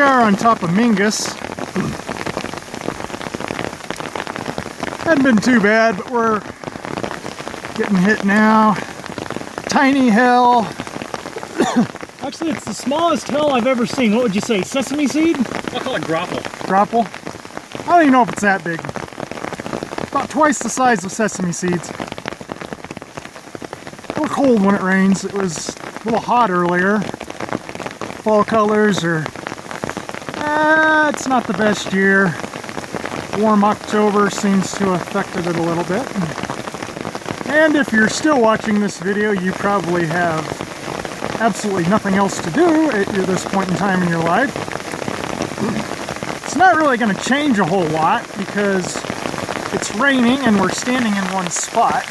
we are on top of Mingus. Hadn't been too bad, but we're getting hit now. Tiny hill. Actually, it's the smallest hill I've ever seen. What would you say, sesame seed? I'll call it grapple. Grapple? I don't even know if it's that big. About twice the size of sesame seeds. A little cold when it rains. It was a little hot earlier. Fall colors are... it's not the best year. Warm October seems to have affected it a little bit. And if you're still watching this video, you probably have absolutely nothing else to do at this point in time in your life. It's not really going to change a whole lot because it's raining and we're standing in one spot.